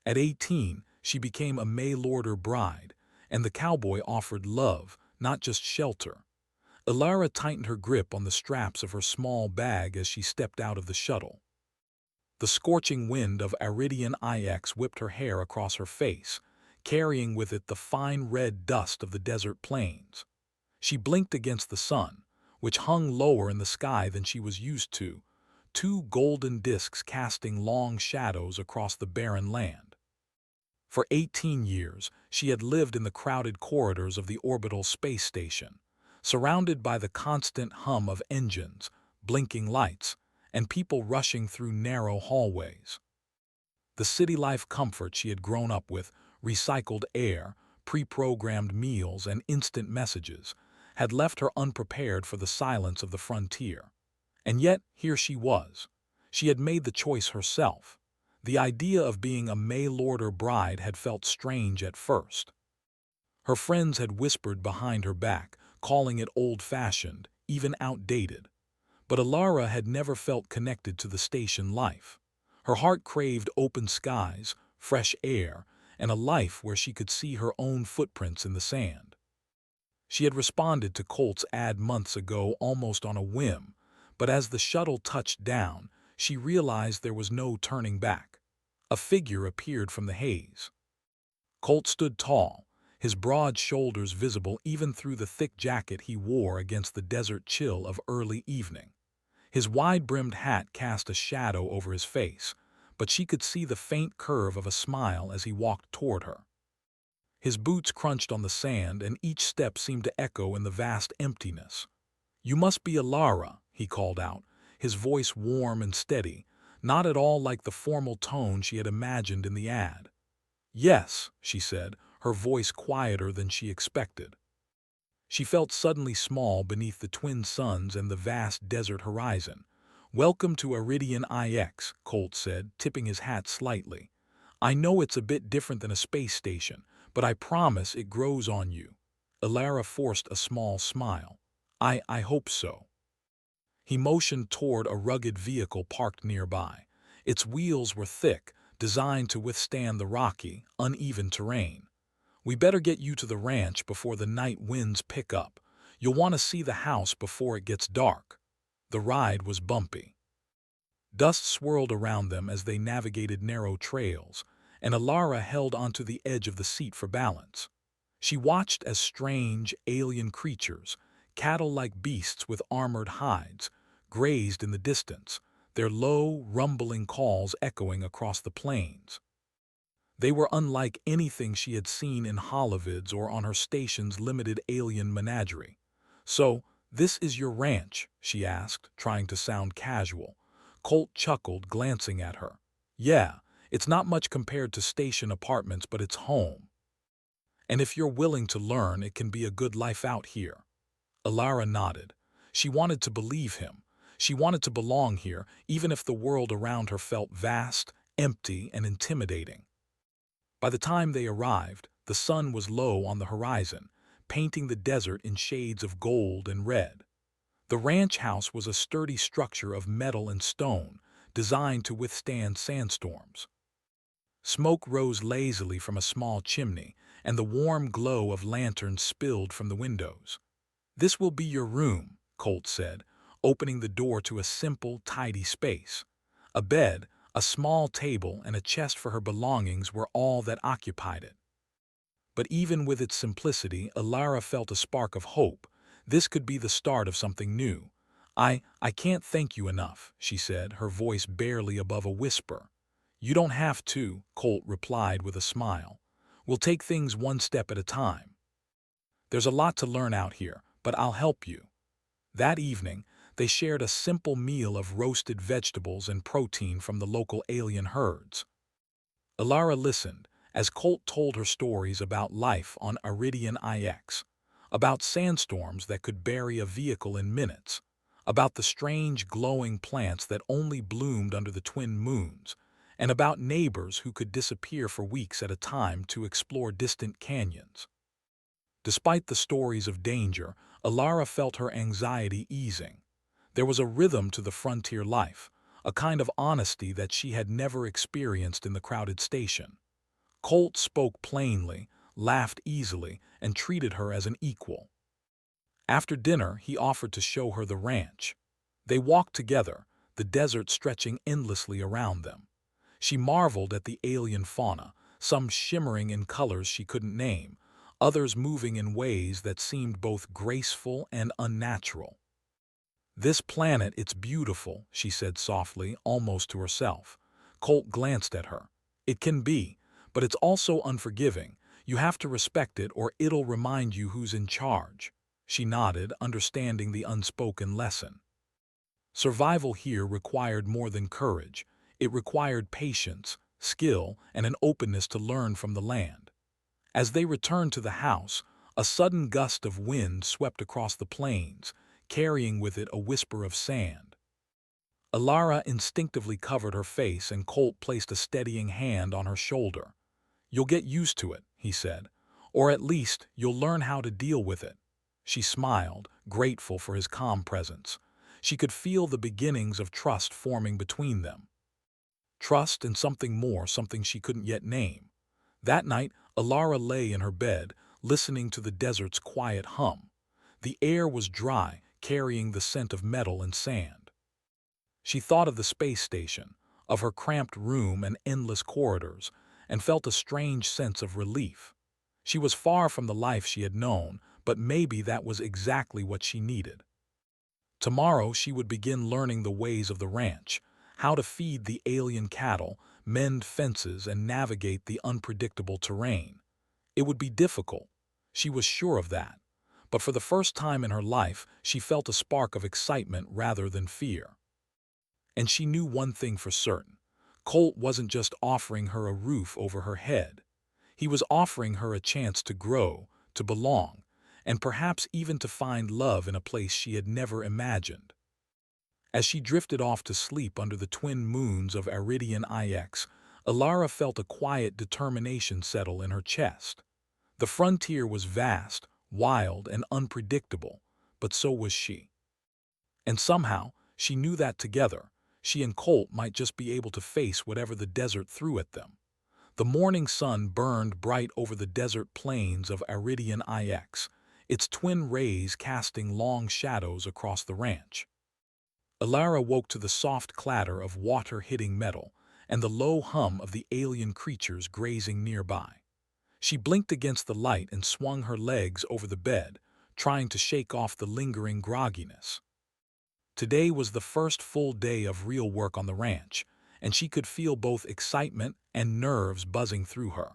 At 18, she became a mail-order bride, and the cowboy offered love, not just shelter. Ilara tightened her grip on the straps of her small bag as she stepped out of the shuttle. The scorching wind of Iridian IX whipped her hair across her face, carrying with it the fine red dust of the desert plains. She blinked against the sun, which hung lower in the sky than she was used to, two golden disks casting long shadows across the barren land. For 18 years, she had lived in the crowded corridors of the orbital space station, surrounded by the constant hum of engines, blinking lights, and people rushing through narrow hallways. The city life comfort she had grown up with, recycled air, pre-programmed meals, and instant messages, had left her unprepared for the silence of the frontier. And yet, here she was. She had made the choice herself. The idea of being a mail-order bride had felt strange at first. Her friends had whispered behind her back, calling it old-fashioned, even outdated. But Ilara had never felt connected to the station life. Her heart craved open skies, fresh air, and a life where she could see her own footprints in the sand. She had responded to Colt's ad months ago almost on a whim, but as the shuttle touched down, she realized there was no turning back. A figure appeared from the haze. Colt stood tall, his broad shoulders visible even through the thick jacket he wore against the desert chill of early evening. His wide-brimmed hat cast a shadow over his face, but she could see the faint curve of a smile as he walked toward her. His boots crunched on the sand, and each step seemed to echo in the vast emptiness. "You must be Ilara," he called out, his voice warm and steady, not at all like the formal tone she had imagined in the ad. "Yes," she said, her voice quieter than she expected. She felt suddenly small beneath the twin suns and the vast desert horizon. "Welcome to Iridian IX," Colt said, tipping his hat slightly. "I know it's a bit different than a space station, but I promise it grows on you." Ilara forced a small smile. I hope so." He motioned toward a rugged vehicle parked nearby. Its wheels were thick, designed to withstand the rocky, uneven terrain. "We better get you to the ranch before the night winds pick up. You'll want to see the house before it gets dark." The ride was bumpy. Dust swirled around them as they navigated narrow trails, and Ilara held onto the edge of the seat for balance. She watched as strange, alien creatures, cattle-like beasts with armored hides, grazed in the distance, their low, rumbling calls echoing across the plains. They were unlike anything she had seen in Hollywood's or on her station's limited alien menagerie. "So, this is your ranch?" she asked, trying to sound casual. Colt chuckled, glancing at her. "Yeah, it's not much compared to station apartments, but it's home. And if you're willing to learn, it can be a good life out here." Ilara nodded. She wanted to believe him. She wanted to belong here, even if the world around her felt vast, empty, and intimidating. By the time they arrived, the sun was low on the horizon, painting the desert in shades of gold and red. The ranch house was a sturdy structure of metal and stone, designed to withstand sandstorms. Smoke rose lazily from a small chimney, and the warm glow of lanterns spilled from the windows. "This will be your room," Colt said, opening the door to a simple, tidy space. A bed, a small table, and a chest for her belongings were all that occupied it. But even with its simplicity, Ilara felt a spark of hope. This could be the start of something new. I can't thank you enough," she said, her voice barely above a whisper. "You don't have to," Colt replied with a smile. "We'll take things one step at a time. There's a lot to learn out here, but I'll help you." That evening, they shared a simple meal of roasted vegetables and protein from the local alien herds. Ilara listened as Colt told her stories about life on Iridian IX, about sandstorms that could bury a vehicle in minutes, about the strange glowing plants that only bloomed under the twin moons, and about neighbors who could disappear for weeks at a time to explore distant canyons. Despite the stories of danger, Ilara felt her anxiety easing. There was a rhythm to the frontier life, a kind of honesty that she had never experienced in the crowded station. Colt spoke plainly, laughed easily, and treated her as an equal. After dinner, he offered to show her the ranch. They walked together, the desert stretching endlessly around them. She marveled at the alien fauna, some shimmering in colors she couldn't name, others moving in ways that seemed both graceful and unnatural. "This planet, it's beautiful," she said softly, almost to herself. Colt glanced at her. "It can be, but it's also unforgiving. You have to respect it or it'll remind you who's in charge." She nodded, understanding the unspoken lesson. Survival here required more than courage. It required patience, skill, and an openness to learn from the land. As they returned to the house, a sudden gust of wind swept across the plains, carrying with it a whisper of sand. Alara instinctively covered her face and Colt placed a steadying hand on her shoulder. "You'll get used to it," he said, "or at least you'll learn how to deal with it." She smiled, grateful for his calm presence. She could feel the beginnings of trust forming between them. Trust and something more, something she couldn't yet name. That night, Alara lay in her bed, listening to the desert's quiet hum. The air was dry, carrying the scent of metal and sand. She thought of the space station, of her cramped room and endless corridors, and felt a strange sense of relief. She was far from the life she had known, but maybe that was exactly what she needed. Tomorrow she would begin learning the ways of the ranch, how to feed the alien cattle, mend fences, and navigate the unpredictable terrain. It would be difficult. She was sure of that. But for the first time in her life, she felt a spark of excitement rather than fear. And she knew one thing for certain. Colt wasn't just offering her a roof over her head. He was offering her a chance to grow, to belong, and perhaps even to find love in a place she had never imagined. As she drifted off to sleep under the twin moons of Iridian IX, Alara felt a quiet determination settle in her chest. The frontier was vast, wild, and unpredictable, but so was she. And somehow, she knew that together, she and Colt might just be able to face whatever the desert threw at them. The morning sun burned bright over the desert plains of Iridian IX, its twin rays casting long shadows across the ranch. Alara woke to the soft clatter of water hitting metal and the low hum of the alien creatures grazing nearby. She blinked against the light and swung her legs over the bed, trying to shake off the lingering grogginess. Today was the first full day of real work on the ranch, and she could feel both excitement and nerves buzzing through her.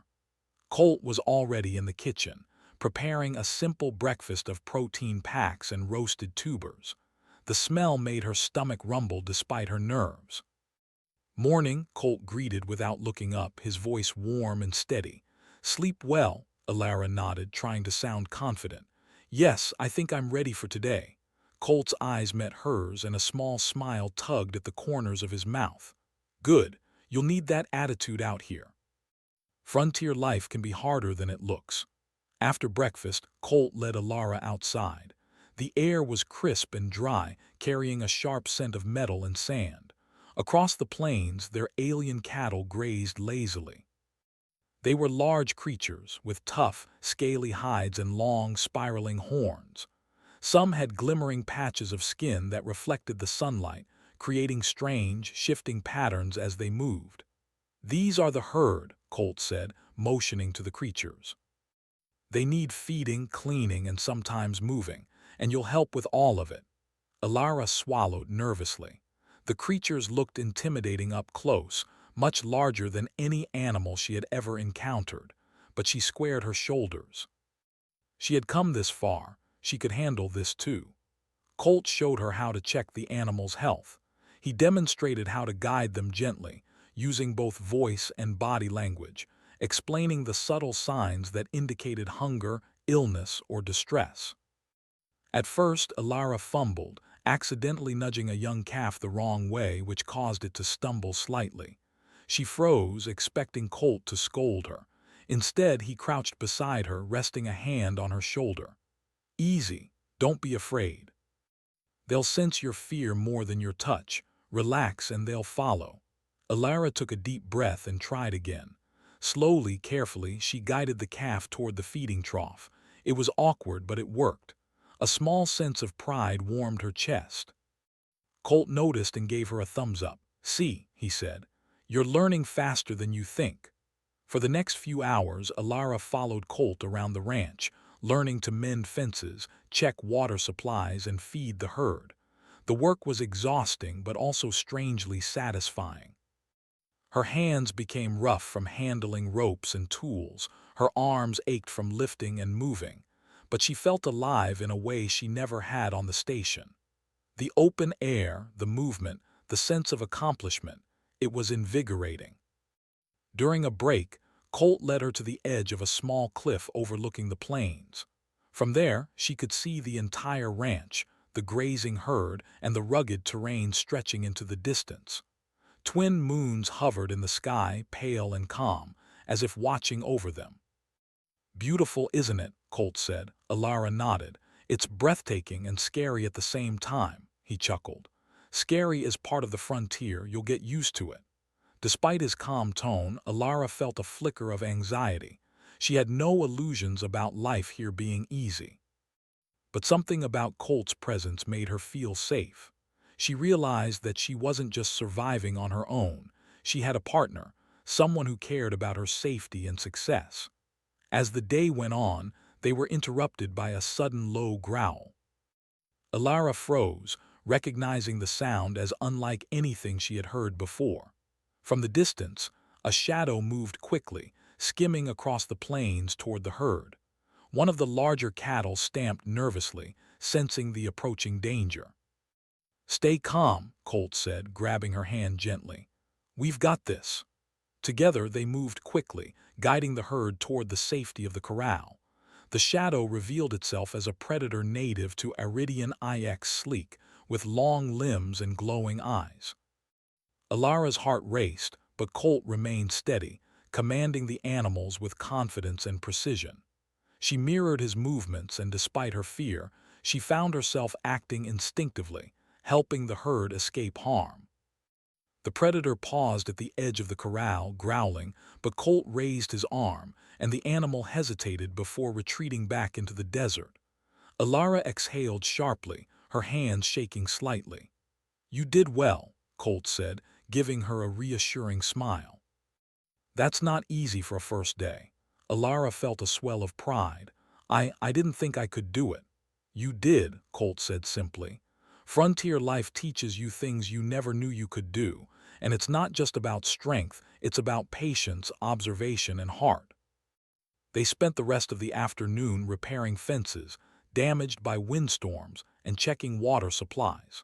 Colt was already in the kitchen, preparing a simple breakfast of protein packs and roasted tubers. The smell made her stomach rumble despite her nerves. "Morning," Colt greeted without looking up, his voice warm and steady. "Sleep well," Alara nodded, trying to sound confident. "Yes, I think I'm ready for today." Colt's eyes met hers and a small smile tugged at the corners of his mouth. "Good. You'll need that attitude out here. Frontier life can be harder than it looks." After breakfast, Colt led Alara outside. The air was crisp and dry, carrying a sharp scent of metal and sand. Across the plains, their alien cattle grazed lazily. They were large creatures, with tough, scaly hides and long, spiraling horns. Some had glimmering patches of skin that reflected the sunlight, creating strange, shifting patterns as they moved. "These are the herd," Colt said, motioning to the creatures. "They need feeding, cleaning, and sometimes moving, and you'll help with all of it." Alara swallowed nervously. The creatures looked intimidating up close, much larger than any animal she had ever encountered, but she squared her shoulders. She had come this far, she could handle this too. Colt showed her how to check the animal's health. He demonstrated how to guide them gently, using both voice and body language, explaining the subtle signs that indicated hunger, illness, or distress. At first, Alara fumbled, accidentally nudging a young calf the wrong way, which caused it to stumble slightly. She froze, expecting Colt to scold her. Instead, he crouched beside her, resting a hand on her shoulder. "Easy, don't be afraid. They'll sense your fear more than your touch. Relax and they'll follow." Alara took a deep breath and tried again. Slowly, carefully, she guided the calf toward the feeding trough. It was awkward, but it worked. A small sense of pride warmed her chest. Colt noticed and gave her a thumbs up. "See," he said, "you're learning faster than you think." For the next few hours, Alara followed Colt around the ranch, learning to mend fences, check water supplies, and feed the herd. The work was exhausting but also strangely satisfying. Her hands became rough from handling ropes and tools, her arms ached from lifting and moving, but she felt alive in a way she never had on the station. The open air, the movement, the sense of accomplishment, it was invigorating. During a break, Colt led her to the edge of a small cliff overlooking the plains. From there, she could see the entire ranch, the grazing herd, and the rugged terrain stretching into the distance. Twin moons hovered in the sky, pale and calm, as if watching over them. "Beautiful, isn't it?" Colt said. Alara nodded. "It's breathtaking and scary at the same time," he chuckled. "Scary is part of the frontier, you'll get used to it." Despite his calm tone, Alara felt a flicker of anxiety. She had no illusions about life here being easy. But something about Colt's presence made her feel safe. She realized that she wasn't just surviving on her own. She had a partner, someone who cared about her safety and success. As the day went on, they were interrupted by a sudden low growl. Alara froze, recognizing the sound as unlike anything she had heard before. From the distance, a shadow moved quickly, skimming across the plains toward the herd. One of the larger cattle stamped nervously, sensing the approaching danger. "Stay calm," Colt said, grabbing her hand gently. "We've got this." Together they moved quickly, guiding the herd toward the safety of the corral. The shadow revealed itself as a predator native to Iridian IX sleek, with long limbs and glowing eyes. Alara's heart raced, but Colt remained steady, commanding the animals with confidence and precision. She mirrored his movements, and despite her fear, she found herself acting instinctively, helping the herd escape harm. The predator paused at the edge of the corral, growling, but Colt raised his arm, and the animal hesitated before retreating back into the desert. Alara exhaled sharply, her hands shaking slightly. "You did well," Colt said, giving her a reassuring smile. "That's not easy for a first day." Alara felt a swell of pride. I didn't think I could do it." "You did," Colt said simply. "Frontier life teaches you things you never knew you could do, and it's not just about strength, it's about patience, observation, and heart." They spent the rest of the afternoon repairing fences, damaged by windstorms, and checking water supplies.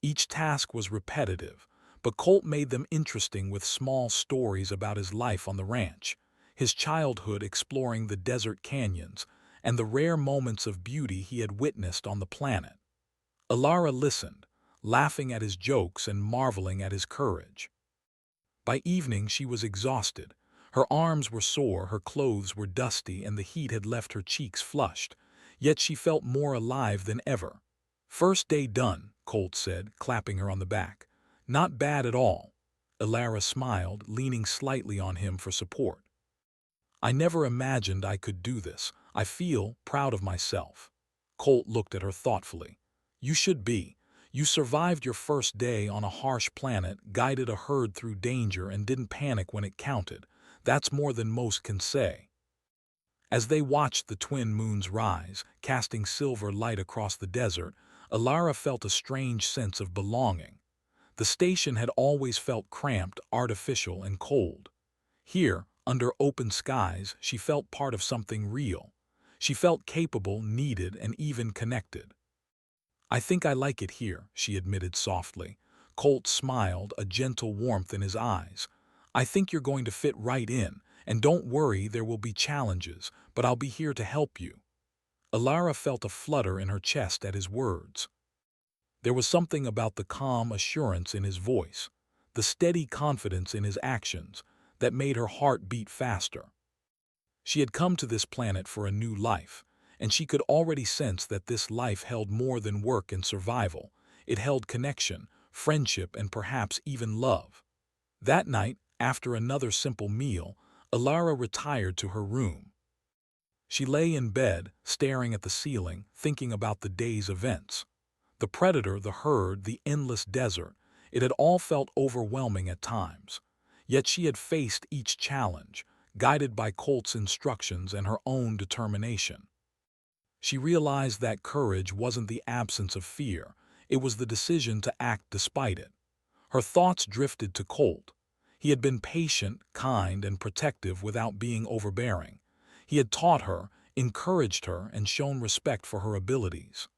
Each task was repetitive, but Colt made them interesting with small stories about his life on the ranch, his childhood exploring the desert canyons, and the rare moments of beauty he had witnessed on the planet. Alara listened, laughing at his jokes and marveling at his courage. By evening she was exhausted. Her arms were sore, her clothes were dusty, and the heat had left her cheeks flushed, yet she felt more alive than ever. "First day done," Colt said, clapping her on the back. "Not bad at all." Alara smiled, leaning slightly on him for support. "I never imagined I could do this. I feel proud of myself." Colt looked at her thoughtfully. "You should be. You survived your first day on a harsh planet, guided a herd through danger, and didn't panic when it counted. That's more than most can say." As they watched the twin moons rise, casting silver light across the desert, Alara felt a strange sense of belonging. The station had always felt cramped, artificial, and cold. Here, under open skies, she felt part of something real. She felt capable, needed, and even connected. "I think I like it here," she admitted softly. Colt smiled, a gentle warmth in his eyes. "I think you're going to fit right in, and don't worry, there will be challenges, but I'll be here to help you." Alara felt a flutter in her chest at his words. There was something about the calm assurance in his voice, the steady confidence in his actions, that made her heart beat faster. She had come to this planet for a new life, and she could already sense that this life held more than work and survival. It held connection, friendship, and perhaps even love. That night, after another simple meal, Alara retired to her room. She lay in bed, staring at the ceiling, thinking about the day's events. The predator, the herd, the endless desert, it had all felt overwhelming at times. Yet she had faced each challenge, guided by Colt's instructions and her own determination. She realized that courage wasn't the absence of fear, it was the decision to act despite it. Her thoughts drifted to Colt. He had been patient, kind, and protective without being overbearing. He had taught her, encouraged her, and shown respect for her abilities.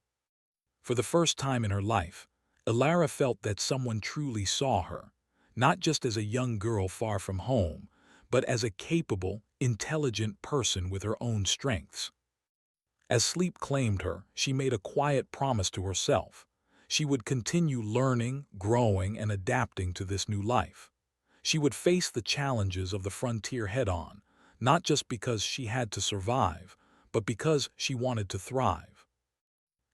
For the first time in her life, Alara felt that someone truly saw her, not just as a young girl far from home, but as a capable, intelligent person with her own strengths. As sleep claimed her, she made a quiet promise to herself. She would continue learning, growing, and adapting to this new life. She would face the challenges of the frontier head-on, not just because she had to survive, but because she wanted to thrive.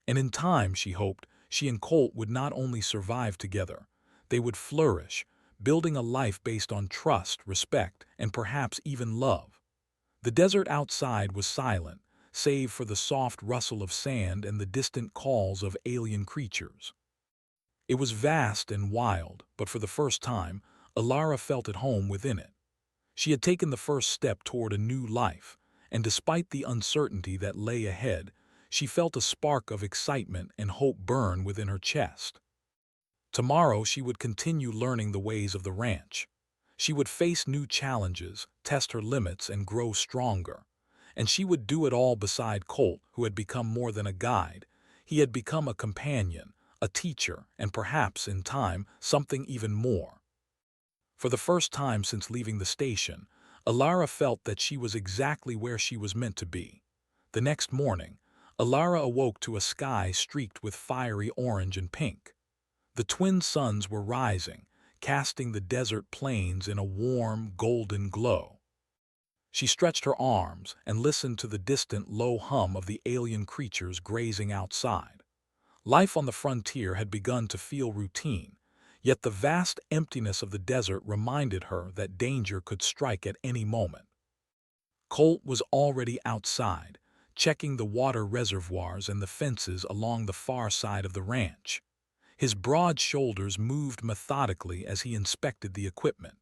And in time, she hoped, she and Colt would not only survive together, they would flourish, building a life based on trust, respect, and perhaps even love. The desert outside was silent, save for the soft rustle of sand and the distant calls of alien creatures. It was vast and wild, but for the first time, Alara felt at home within it. She had taken the first step toward a new life, and despite the uncertainty that lay ahead, she felt a spark of excitement and hope burn within her chest. Tomorrow she would continue learning the ways of the ranch. She would face new challenges, test her limits, and grow stronger. And she would do it all beside Colt, who had become more than a guide. He had become a companion, a teacher, and perhaps, in time, something even more. For the first time since leaving the station, Alara felt that she was exactly where she was meant to be. The next morning, Alara awoke to a sky streaked with fiery orange and pink. The twin suns were rising, casting the desert plains in a warm, golden glow. She stretched her arms and listened to the distant low hum of the alien creatures grazing outside. Life on the frontier had begun to feel routine, yet the vast emptiness of the desert reminded her that danger could strike at any moment. Colt was already outside, checking the water reservoirs and the fences along the far side of the ranch. His broad shoulders moved methodically as he inspected the equipment.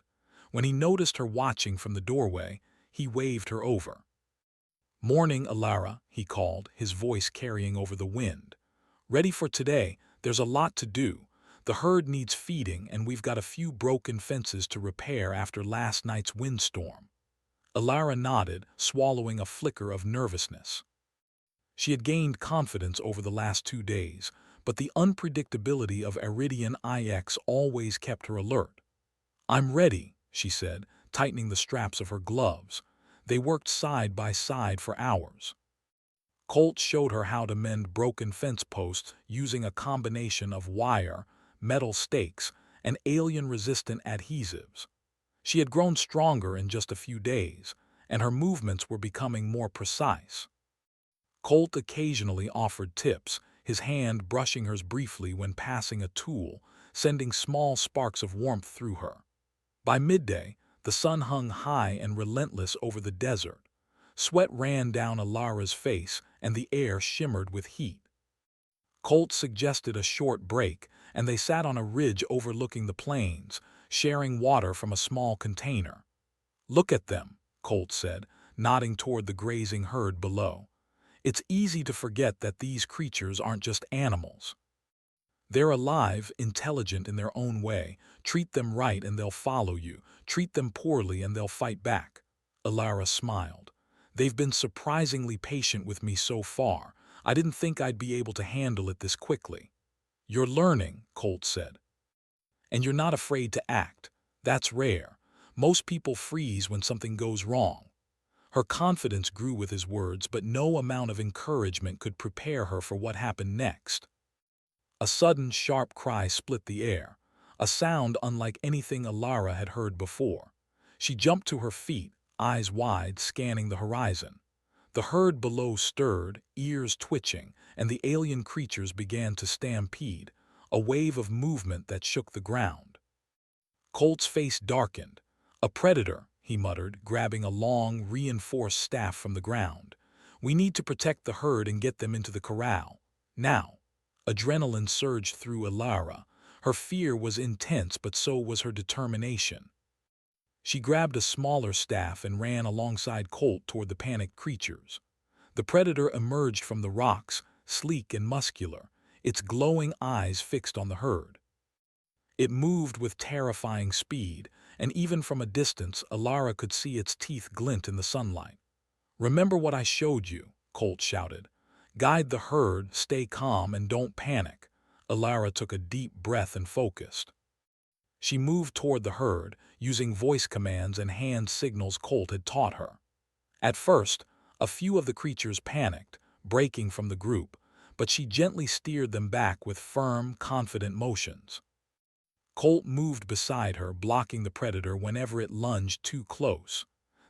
When he noticed her watching from the doorway, he waved her over. "Morning, Alara," he called, his voice carrying over the wind. "Ready for today? There's a lot to do. The herd needs feeding, and we've got a few broken fences to repair after last night's windstorm." Alara nodded, swallowing a flicker of nervousness. She had gained confidence over the last 2 days, but the unpredictability of Iridian IX always kept her alert. "I'm ready," she said, tightening the straps of her gloves. They worked side by side for hours. Colt showed her how to mend broken fence posts using a combination of wire, metal stakes, and alien-resistant adhesives. She had grown stronger in just a few days, and her movements were becoming more precise. Colt occasionally offered tips, his hand brushing hers briefly when passing a tool, sending small sparks of warmth through her. By midday, the sun hung high and relentless over the desert. Sweat ran down Alara's face, and the air shimmered with heat. Colt suggested a short break, and they sat on a ridge overlooking the plains, sharing water from a small container. "Look at them," Colt said, nodding toward the grazing herd below. "It's easy to forget that these creatures aren't just animals. They're alive, intelligent in their own way. Treat them right and they'll follow you. Treat them poorly and they'll fight back." Alara smiled. "They've been surprisingly patient with me so far. I didn't think I'd be able to handle it this quickly." "You're learning," Colt said. "And you're not afraid to act. That's rare. Most people freeze when something goes wrong." Her confidence grew with his words, but no amount of encouragement could prepare her for what happened next. A sudden, sharp cry split the air, a sound unlike anything Alara had heard before. She jumped to her feet, eyes wide, scanning the horizon. The herd below stirred, ears twitching, and the alien creatures began to stampede, a wave of movement that shook the ground. Colt's face darkened. "A predator," he muttered, grabbing a long, reinforced staff from the ground. "We need to protect the herd and get them into the corral. Now." Adrenaline surged through Ilara. Her fear was intense, but so was her determination. She grabbed a smaller staff and ran alongside Colt toward the panicked creatures. The predator emerged from the rocks, sleek and muscular, its glowing eyes fixed on the herd. It moved with terrifying speed, and even from a distance, Ilara could see its teeth glint in the sunlight. "Remember what I showed you," Colt shouted. "Guide the herd, stay calm, and don't panic." Ilara took a deep breath and focused. She moved toward the herd, using voice commands and hand signals Colt had taught her. At first, a few of the creatures panicked, breaking from the group, but she gently steered them back with firm, confident motions. Colt moved beside her, blocking the predator whenever it lunged too close.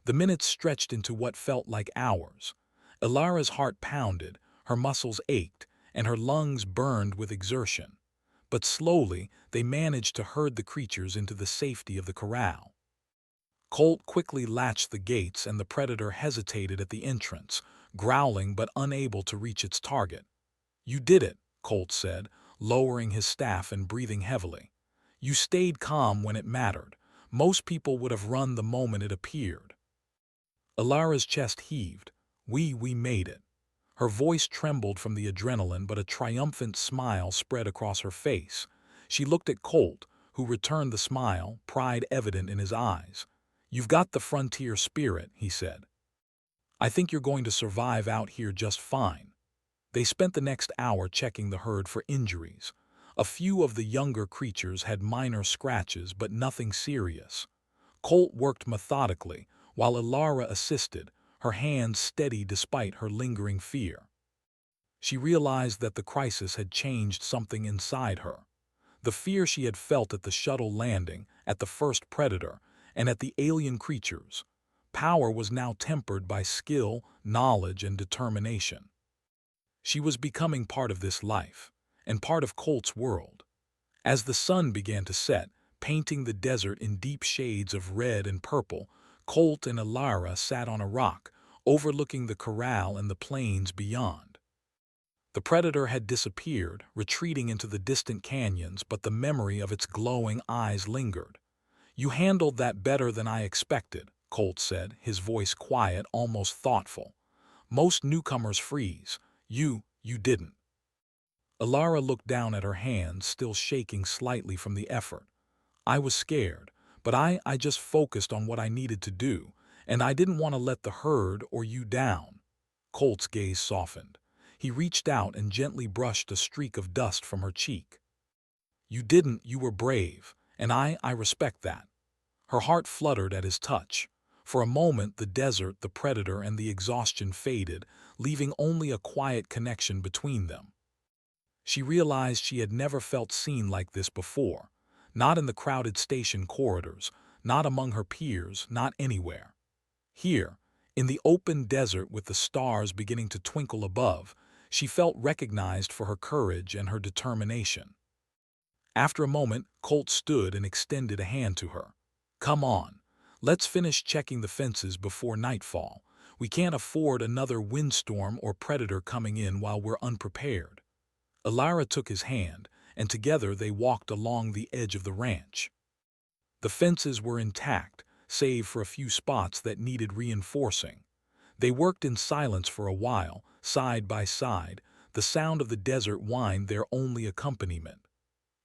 The minutes stretched into what felt like hours. Ilara's heart pounded, her muscles ached, and her lungs burned with exertion. But slowly, they managed to herd the creatures into the safety of the corral. Colt quickly latched the gates, and the predator hesitated at the entrance, growling but unable to reach its target. "You did it," Colt said, lowering his staff and breathing heavily. "You stayed calm when it mattered. Most people would have run the moment it appeared." Ilara's chest heaved. We made it." Her voice trembled from the adrenaline, but a triumphant smile spread across her face. She looked at Colt, who returned the smile, pride evident in his eyes. "You've got the frontier spirit," he said. "I think you're going to survive out here just fine." They spent the next hour checking the herd for injuries. A few of the younger creatures had minor scratches, but nothing serious. Colt worked methodically, while Ilara assisted, her hands steady despite her lingering fear. She realized that the crisis had changed something inside her. The fear she had felt at the shuttle landing, at the first predator, and at the alien creatures. Power was now tempered by skill, knowledge, and determination. She was becoming part of this life, and part of Colt's world. As the sun began to set, painting the desert in deep shades of red and purple, Colt and Ilara sat on a rock, overlooking the corral and the plains beyond. The predator had disappeared, retreating into the distant canyons, but the memory of its glowing eyes lingered. "You handled that better than I expected," Colt said, his voice quiet, almost thoughtful. "Most newcomers freeze. You didn't." Ilara looked down at her hands, still shaking slightly from the effort. "I was scared, but I just focused on what I needed to do, and I didn't want to let the herd or you down." Colt's gaze softened. He reached out and gently brushed a streak of dust from her cheek. You were brave, and I respect that." Her heart fluttered at his touch. For a moment, the desert, the predator, and the exhaustion faded, leaving only a quiet connection between them. She realized she had never felt seen like this before. Not in the crowded station corridors, not among her peers, not anywhere. Here, in the open desert with the stars beginning to twinkle above, she felt recognized for her courage and her determination. After a moment, Colt stood and extended a hand to her. "Come on. Let's finish checking the fences before nightfall. We can't afford another windstorm or predator coming in while we're unprepared." Ilara took his hand, and together they walked along the edge of the ranch. The fences were intact, save for a few spots that needed reinforcing. They worked in silence for a while, side by side, the sound of the desert wind their only accompaniment.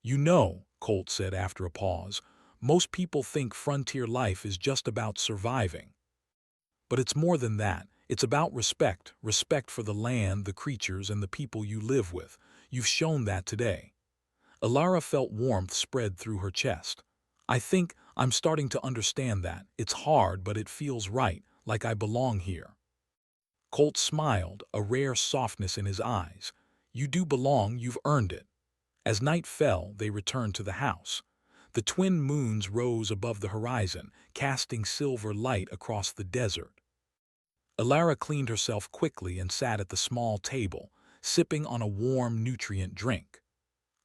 "You know," Colt said after a pause, "most people think frontier life is just about surviving. But it's more than that. It's about respect, respect for the land, the creatures, and the people you live with. You've shown that today." Ilara felt warmth spread through her chest. "I think I'm starting to understand that. It's hard, but it feels right, like I belong here." Colt smiled, a rare softness in his eyes. "You do belong, you've earned it." As night fell, they returned to the house. The twin moons rose above the horizon, casting silver light across the desert. Ilara cleaned herself quickly and sat at the small table, sipping on a warm, nutrient drink.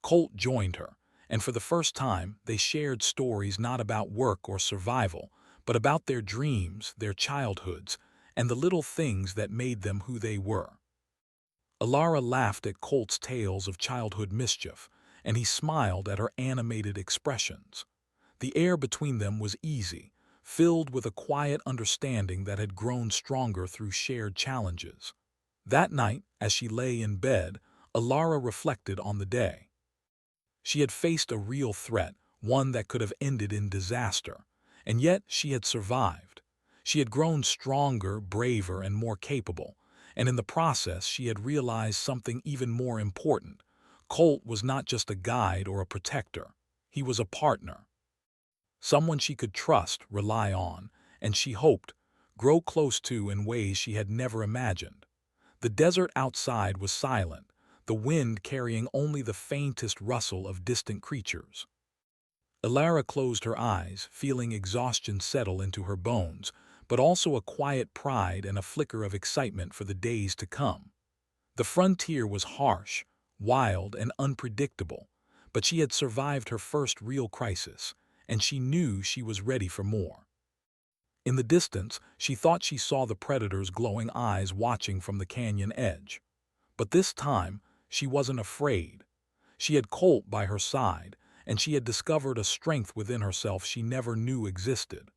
Colt joined her, and for the first time they shared stories not about work or survival, but about their dreams, their childhoods, and the little things that made them who they were. Alara laughed at Colt's tales of childhood mischief, and he smiled at her animated expressions. The air between them was easy, filled with a quiet understanding that had grown stronger through shared challenges. That night, as she lay in bed, Alara reflected on the day. She had faced a real threat, one that could have ended in disaster, and yet she had survived. She had grown stronger, braver, and more capable, and in the process she had realized something even more important. Colt was not just a guide or a protector. He was a partner. Someone she could trust, rely on, and she hoped, grow close to in ways she had never imagined. The desert outside was silent, the wind carrying only the faintest rustle of distant creatures. Alara closed her eyes, feeling exhaustion settle into her bones, but also a quiet pride and a flicker of excitement for the days to come. The frontier was harsh, wild, and unpredictable, but she had survived her first real crisis, and she knew she was ready for more. In the distance, she thought she saw the predator's glowing eyes watching from the canyon edge. But this time, she wasn't afraid. She had Colt by her side, and she had discovered a strength within herself she never knew existed.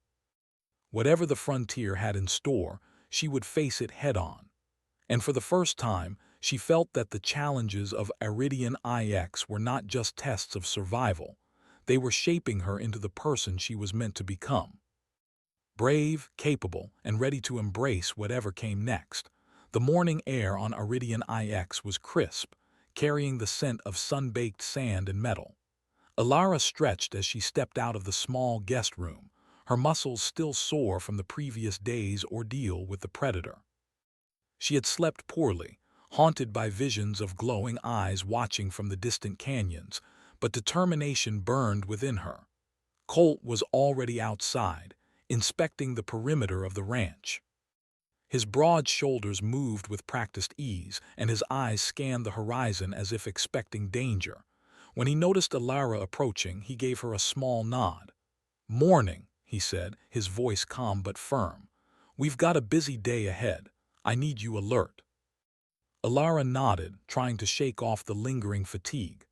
Whatever the frontier had in store, she would face it head-on. And for the first time, she felt that the challenges of Iridian IX were not just tests of survival. They were shaping her into the person she was meant to become. Brave, capable, and ready to embrace whatever came next. The morning air on Iridian IX was crisp, carrying the scent of sun-baked sand and metal. Alara stretched as she stepped out of the small guest room, her muscles still sore from the previous day's ordeal with the predator. She had slept poorly, haunted by visions of glowing eyes watching from the distant canyons, but determination burned within her. Colt was already outside, inspecting the perimeter of the ranch. His broad shoulders moved with practiced ease, and his eyes scanned the horizon as if expecting danger. When he noticed Alara approaching, he gave her a small nod. "Morning," he said, his voice calm but firm. "We've got a busy day ahead. I need you alert." Alara nodded, trying to shake off the lingering fatigue.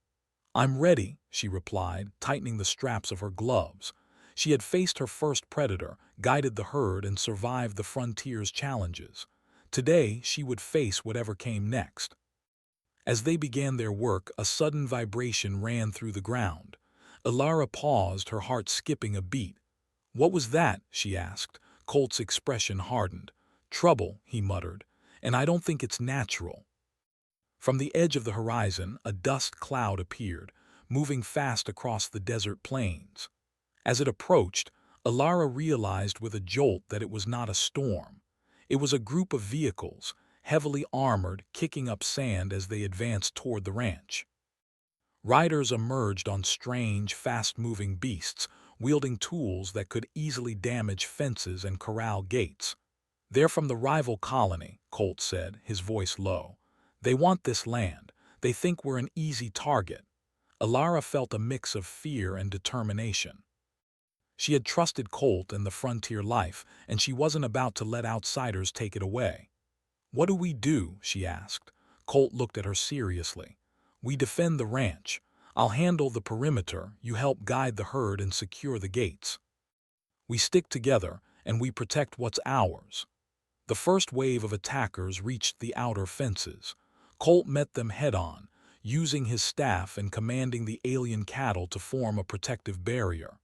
"I'm ready," she replied, tightening the straps of her gloves. She had faced her first predator, guided the herd, and survived the frontier's challenges. Today, she would face whatever came next. As they began their work, a sudden vibration ran through the ground. Alara paused, her heart skipping a beat. "What was that?" she asked. Colt's expression hardened. "Trouble," he muttered, "and I don't think it's natural." From the edge of the horizon, a dust cloud appeared, moving fast across the desert plains. As it approached, Alara realized with a jolt that it was not a storm. It was a group of vehicles, heavily armored, kicking up sand as they advanced toward the ranch. Riders emerged on strange, fast-moving beasts, wielding tools that could easily damage fences and corral gates. "They're from the rival colony," Colt said, his voice low. "They want this land. They think we're an easy target." Alara felt a mix of fear and determination. She had trusted Colt and the frontier life, and she wasn't about to let outsiders take it away. "What do we do?" she asked. Colt looked at her seriously. "We defend the ranch. I'll handle the perimeter, you help guide the herd and secure the gates. We stick together, and we protect what's ours." The first wave of attackers reached the outer fences. Colt met them head-on, using his staff and commanding the alien cattle to form a protective barrier.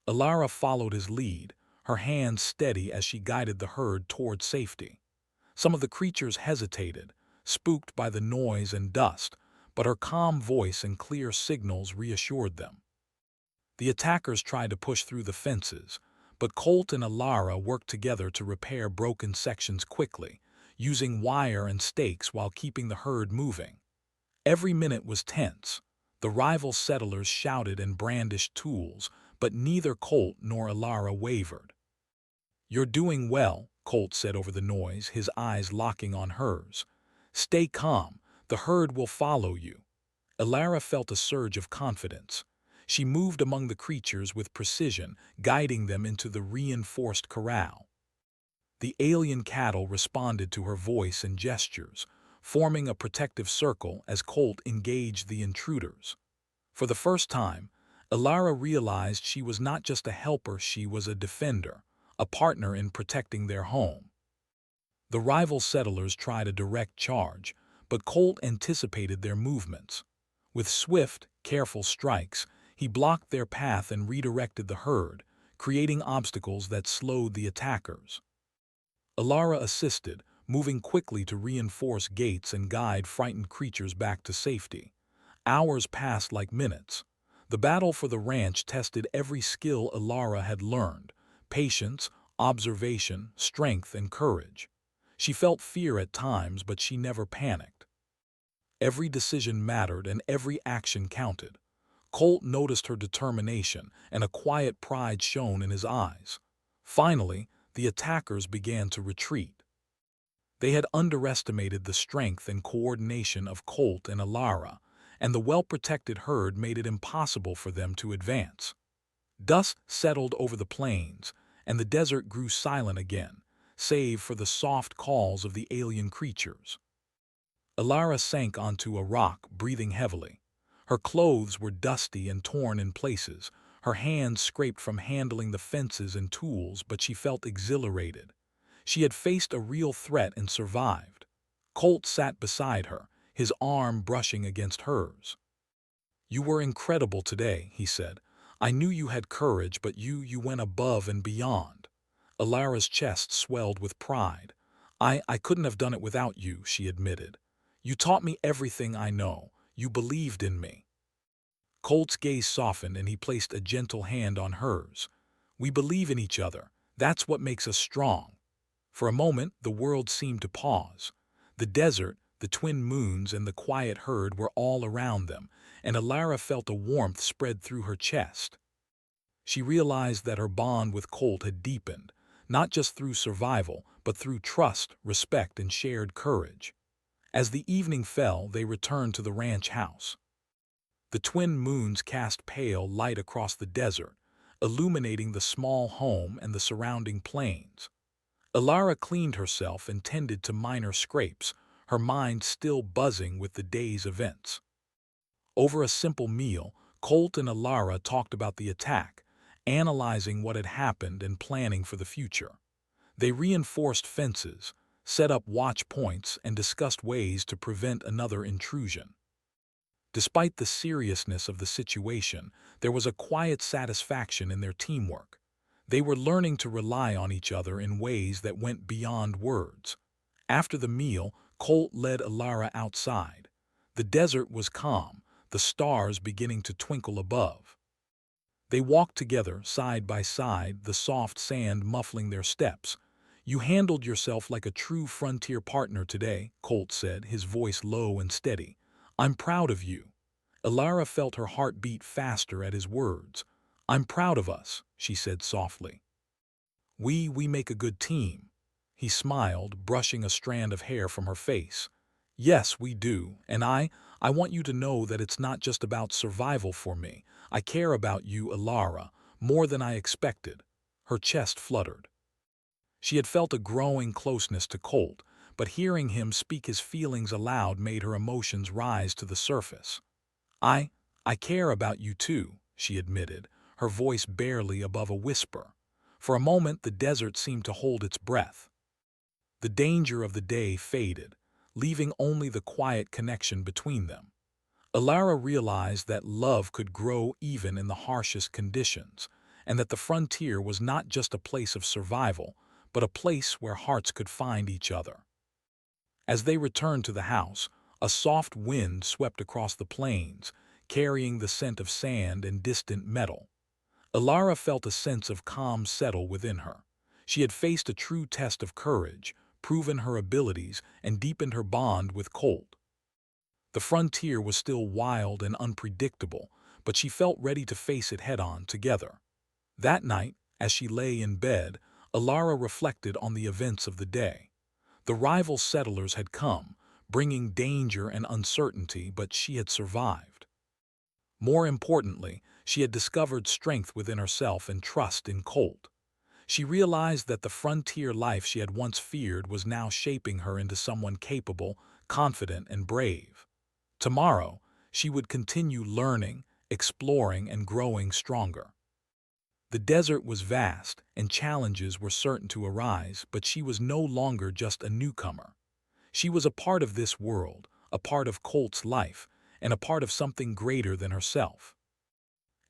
Alara followed his lead, her hands steady as she guided the herd toward safety. Some of the creatures hesitated, spooked by the noise and dust, but her calm voice and clear signals reassured them. The attackers tried to push through the fences, but Colt and Alara worked together to repair broken sections quickly, using wire and stakes while keeping the herd moving. Every minute was tense. The rival settlers shouted and brandished tools, but neither Colt nor Alara wavered. "You're doing well," Colt said over the noise, his eyes locking on hers. "Stay calm. The herd will follow you." Alara felt a surge of confidence. She moved among the creatures with precision, guiding them into the reinforced corral. The alien cattle responded to her voice and gestures, forming a protective circle as Colt engaged the intruders. For the first time, Elara realized she was not just a helper, she was a defender, a partner in protecting their home. The rival settlers tried a direct charge, but Colt anticipated their movements. With swift, careful strikes, he blocked their path and redirected the herd, creating obstacles that slowed the attackers. Elara assisted, moving quickly to reinforce gates and guide frightened creatures back to safety. Hours passed like minutes. The battle for the ranch tested every skill Elara had learned: patience, observation, strength, and courage. She felt fear at times, but she never panicked. Every decision mattered and every action counted. Colt noticed her determination, and a quiet pride shone in his eyes. Finally, the attackers began to retreat. They had underestimated the strength and coordination of Colt and Elara, and the well-protected herd made it impossible for them to advance. Dust settled over the plains, and the desert grew silent again, save for the soft calls of the alien creatures. Elara sank onto a rock, breathing heavily. Her clothes were dusty and torn in places, her hands scraped from handling the fences and tools, but she felt exhilarated. She had faced a real threat and survived. Colt sat beside her, his arm brushing against hers. "You were incredible today," he said. "I knew you had courage, but you went above and beyond." Alara's chest swelled with pride. I couldn't have done it without you," she admitted. "You taught me everything I know. You believed in me." Colt's gaze softened and he placed a gentle hand on hers. "We believe in each other. That's what makes us strong." For a moment, the world seemed to pause. The desert, the twin moons, and the quiet herd were all around them, and Elara felt a warmth spread through her chest. She realized that her bond with Colt had deepened, not just through survival, but through trust, respect, and shared courage. As the evening fell, they returned to the ranch house. The twin moons cast pale light across the desert, illuminating the small home and the surrounding plains. Elara cleaned herself and tended to minor scrapes, her mind still buzzing with the day's events. Over a simple meal, Colt and Elara talked about the attack, analyzing what had happened and planning for the future. They reinforced fences, set up watch points, and discussed ways to prevent another intrusion. Despite the seriousness of the situation, there was a quiet satisfaction in their teamwork. They were learning to rely on each other in ways that went beyond words. After the meal, Colt led Elara outside. The desert was calm, the stars beginning to twinkle above. They walked together, side by side, the soft sand muffling their steps. "You handled yourself like a true frontier partner today," Colt said, his voice low and steady. "I'm proud of you." Elara felt her heart beat faster at his words. "I'm proud of us," she said softly. We make a good team." He smiled, brushing a strand of hair from her face. "Yes, we do, and I want you to know that it's not just about survival for me. I care about you, Elara, more than I expected." Her chest fluttered. She had felt a growing closeness to Colt, but hearing him speak his feelings aloud made her emotions rise to the surface. I care about you too," she admitted, her voice barely above a whisper. For a moment, the desert seemed to hold its breath. The danger of the day faded, leaving only the quiet connection between them. Elara realized that love could grow even in the harshest conditions, and that the frontier was not just a place of survival, but a place where hearts could find each other. As they returned to the house, a soft wind swept across the plains, carrying the scent of sand and distant metal. Elara felt a sense of calm settle within her. She had faced a true test of courage, proven her abilities, and deepened her bond with Colt. The frontier was still wild and unpredictable, but she felt ready to face it head-on together. That night, as she lay in bed, Elara reflected on the events of the day. The rival settlers had come, bringing danger and uncertainty, but she had survived. More importantly, She had discovered strength within herself and trust in Colt. She realized that the frontier life she had once feared was now shaping her into someone capable, confident, and brave. Tomorrow, she would continue learning, exploring, and growing stronger. The desert was vast, and challenges were certain to arise, but she was no longer just a newcomer. She was a part of this world, a part of Colt's life, and a part of something greater than herself.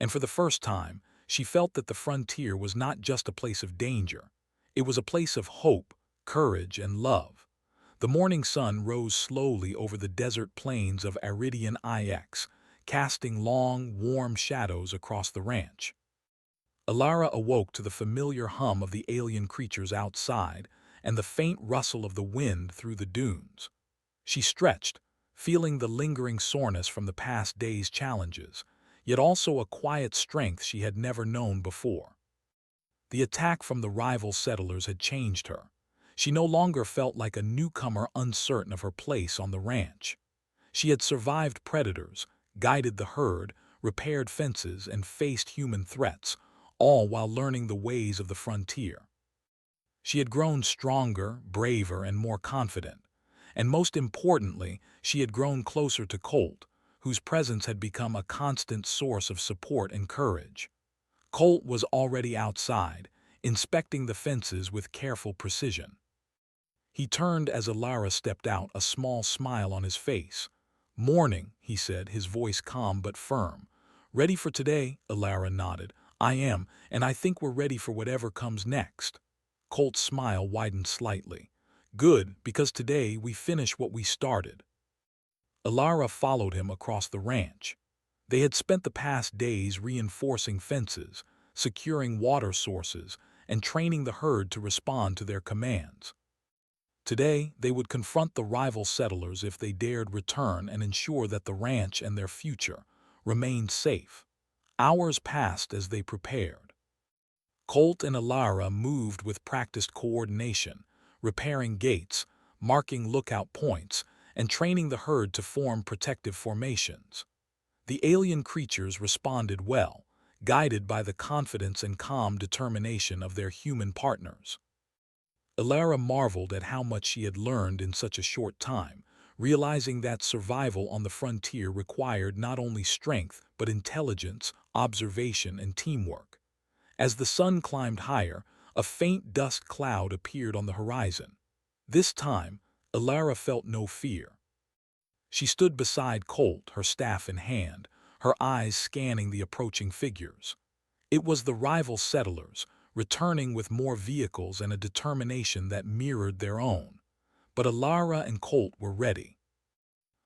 And for the first time, she felt that the frontier was not just a place of danger. It was a place of hope, courage, and love. The morning sun rose slowly over the desert plains of Aridian IX, casting long, warm shadows across the ranch. Alara awoke to the familiar hum of the alien creatures outside and the faint rustle of the wind through the dunes. She stretched, feeling the lingering soreness from the past day's challenges, yet also a quiet strength she had never known before. The attack from the rival settlers had changed her. She no longer felt like a newcomer uncertain of her place on the ranch. She had survived predators, guided the herd, repaired fences, and faced human threats, all while learning the ways of the frontier. She had grown stronger, braver, and more confident. And most importantly, she had grown closer to Colt, whose presence had become a constant source of support and courage. Colt was already outside, inspecting the fences with careful precision. He turned as Alara stepped out, a small smile on his face. "Morning," he said, his voice calm but firm. "Ready for today?" Alara nodded. "I am, and I think we're ready for whatever comes next." Colt's smile widened slightly. "Good, because today we finish what we started." Alara followed him across the ranch. They had spent the past days reinforcing fences, securing water sources, and training the herd to respond to their commands. Today, they would confront the rival settlers if they dared return and ensure that the ranch and their future remained safe. Hours passed as they prepared. Colt and Alara moved with practiced coordination, repairing gates, marking lookout points, and training the herd to form protective formations. The alien creatures responded well, guided by the confidence and calm determination of their human partners. Alara marveled at how much she had learned in such a short time, realizing that survival on the frontier required not only strength but intelligence, observation, and teamwork. As the sun climbed higher, a faint dust cloud appeared on the horizon. This time, Alara felt no fear. She stood beside Colt, her staff in hand, her eyes scanning the approaching figures. It was the rival settlers, returning with more vehicles and a determination that mirrored their own. But Alara and Colt were ready.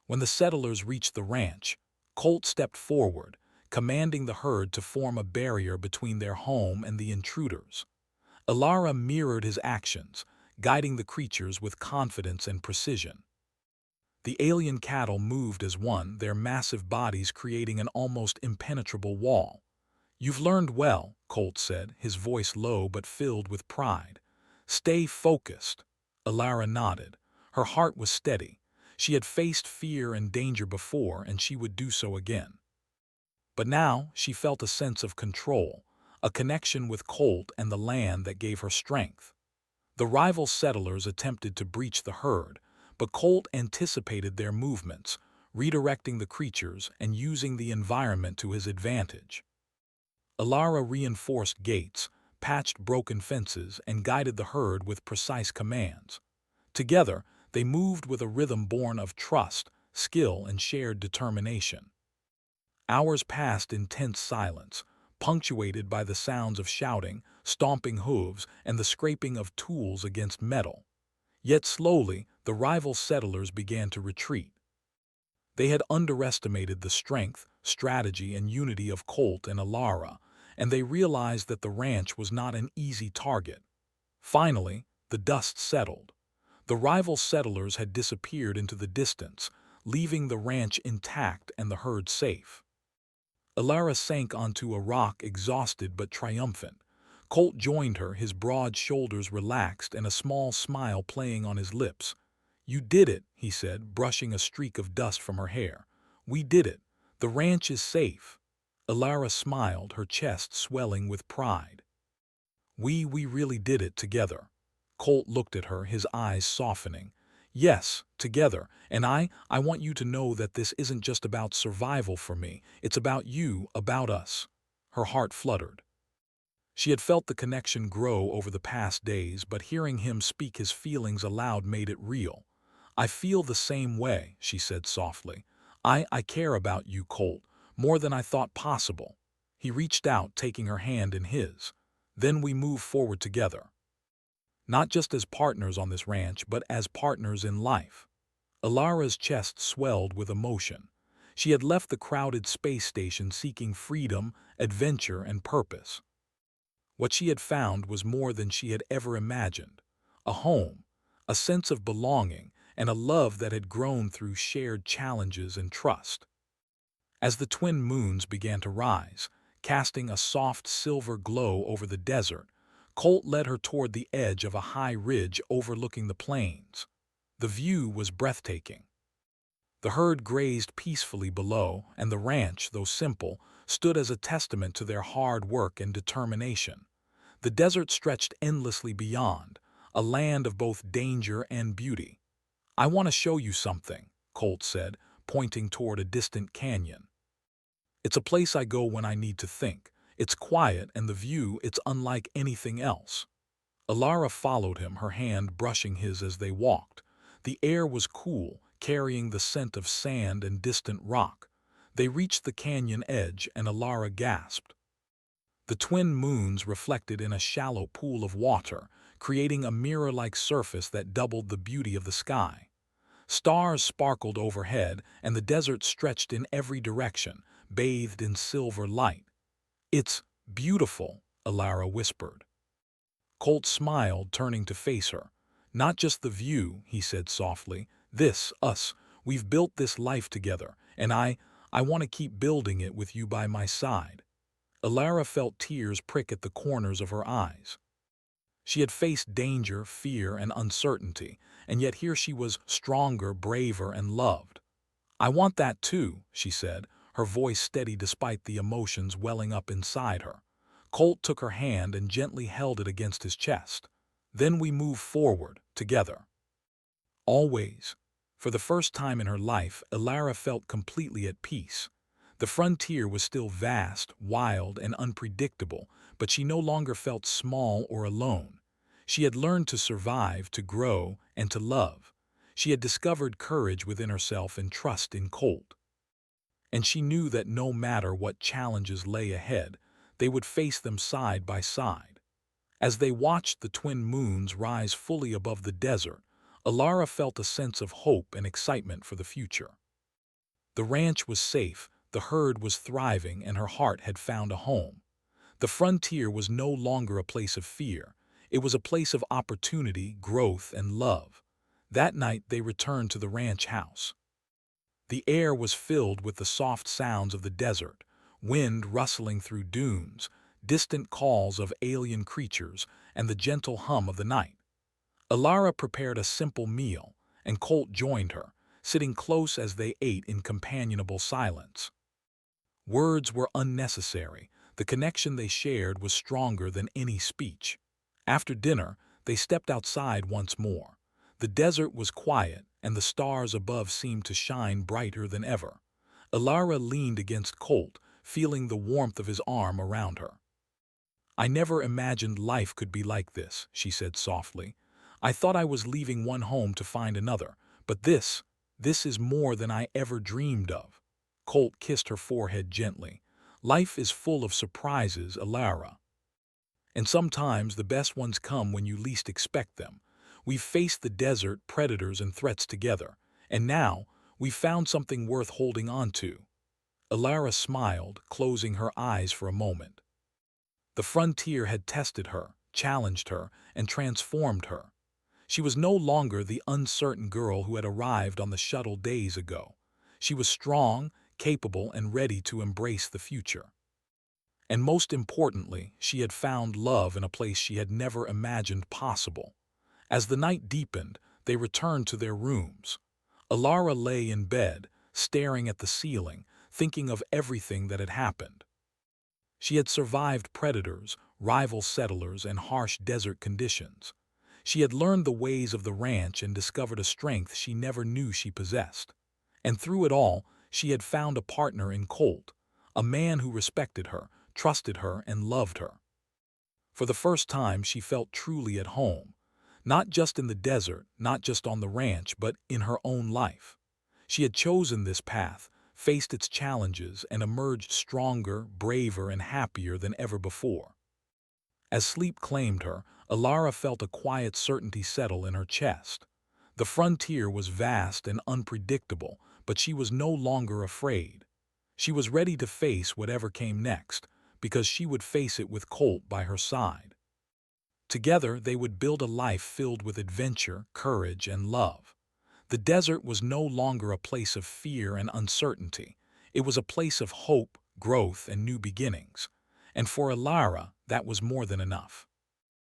When the settlers reached the ranch, Colt stepped forward, commanding the herd to form a barrier between their home and the intruders. Alara mirrored his actions, guiding the creatures with confidence and precision. The alien cattle moved as one, their massive bodies creating an almost impenetrable wall. "You've learned well," Colt said, his voice low but filled with pride. "Stay focused." Alara nodded. Her heart was steady. She had faced fear and danger before, and she would do so again. But now she felt a sense of control, a connection with Colt and the land that gave her strength. The rival settlers attempted to breach the herd, but Colt anticipated their movements, redirecting the creatures and using the environment to his advantage. Alara reinforced gates, patched broken fences, and guided the herd with precise commands. Together, they moved with a rhythm born of trust, skill, and shared determination. Hours passed in tense silence, punctuated by the sounds of shouting, stomping hooves, and the scraping of tools against metal. Yet slowly, the rival settlers began to retreat. They had underestimated the strength, strategy, and unity of Colt and Alara, and they realized that the ranch was not an easy target. Finally, the dust settled. The rival settlers had disappeared into the distance, leaving the ranch intact and the herd safe. Alara sank onto a rock, exhausted but triumphant. Colt joined her, his broad shoulders relaxed and a small smile playing on his lips. "You did it," he said, brushing a streak of dust from her hair. "We did it. The ranch is safe." Alara smiled, her chest swelling with pride. We really did it together. Colt looked at her, his eyes softening. Yes, together. And I want you to know that this isn't just about survival for me. It's about you, about us. Her heart fluttered. She had felt the connection grow over the past days, but hearing him speak his feelings aloud made it real. I feel the same way, she said softly. I care about you, Colt, more than I thought possible. He reached out, taking her hand in his. Then we moved forward together. Not just as partners on this ranch, but as partners in life. Alara's chest swelled with emotion. She had left the crowded space station seeking freedom, adventure, and purpose. What she had found was more than she had ever imagined. A home, a sense of belonging, and a love that had grown through shared challenges and trust. As the twin moons began to rise, casting a soft silver glow over the desert, Colt led her toward the edge of a high ridge overlooking the plains. The view was breathtaking. The herd grazed peacefully below, and the ranch, though simple, stood as a testament to their hard work and determination. The desert stretched endlessly beyond, a land of both danger and beauty. I want to show you something, Colt said, pointing toward a distant canyon. It's a place I go when I need to think. It's quiet, and the view, it's unlike anything else. Alara followed him, her hand brushing his as they walked. The air was cool, carrying the scent of sand and distant rock. They reached the canyon edge, and Alara gasped. The twin moons reflected in a shallow pool of water, creating a mirror-like surface that doubled the beauty of the sky. Stars sparkled overhead, and the desert stretched in every direction, bathed in silver light. It's beautiful, Alara whispered. Colt smiled, turning to face her. Not just the view, he said softly. This, us, we've built this life together, and I want to keep building it with you by my side. Alara felt tears prick at the corners of her eyes. She had faced danger, fear, and uncertainty, and yet here she was stronger, braver, and loved. I want that too, she said, her voice steady despite the emotions welling up inside her. Colt took her hand and gently held it against his chest. Then we moved forward, together. Always. For the first time in her life, Alara felt completely at peace. The frontier was still vast, wild, and unpredictable, but she no longer felt small or alone. She had learned to survive, to grow, and to love. She had discovered courage within herself and trust in Colt. And she knew that no matter what challenges lay ahead, they would face them side by side. As they watched the twin moons rise fully above the desert, Alara felt a sense of hope and excitement for the future. The ranch was safe, the herd was thriving, and her heart had found a home. The frontier was no longer a place of fear. It was a place of opportunity, growth, and love. That night they returned to the ranch house. The air was filled with the soft sounds of the desert, wind rustling through dunes, distant calls of alien creatures, and the gentle hum of the night. Alara prepared a simple meal, and Colt joined her, sitting close as they ate in companionable silence. Words were unnecessary. The connection they shared was stronger than any speech. After dinner, they stepped outside once more. The desert was quiet, and the stars above seemed to shine brighter than ever. Alara leaned against Colt, feeling the warmth of his arm around her. I never imagined life could be like this, she said softly. I thought I was leaving one home to find another, but this is more than I ever dreamed of. Colt kissed her forehead gently. Life is full of surprises, Alara. And sometimes the best ones come when you least expect them. We've faced the desert, predators, and threats together, and now we've found something worth holding on to. Alara smiled, closing her eyes for a moment. The frontier had tested her, challenged her, and transformed her. She was no longer the uncertain girl who had arrived on the shuttle days ago. She was strong, capable, and ready to embrace the future. And most importantly, she had found love in a place she had never imagined possible. As the night deepened, they returned to their rooms. Alara lay in bed, staring at the ceiling, thinking of everything that had happened. She had survived predators, rival settlers, and harsh desert conditions. She had learned the ways of the ranch and discovered a strength she never knew she possessed. And through it all, she had found a partner in Colt, a man who respected her, trusted her, and loved her. For the first time, she felt truly at home, not just in the desert, not just on the ranch, but in her own life. She had chosen this path, faced its challenges, and emerged stronger, braver, and happier than ever before. As sleep claimed her, Alara felt a quiet certainty settle in her chest. The frontier was vast and unpredictable, but she was no longer afraid. She was ready to face whatever came next, because she would face it with Colt by her side. Together, they would build a life filled with adventure, courage, and love. The desert was no longer a place of fear and uncertainty. It was a place of hope, growth, and new beginnings. And for Alara, that was more than enough.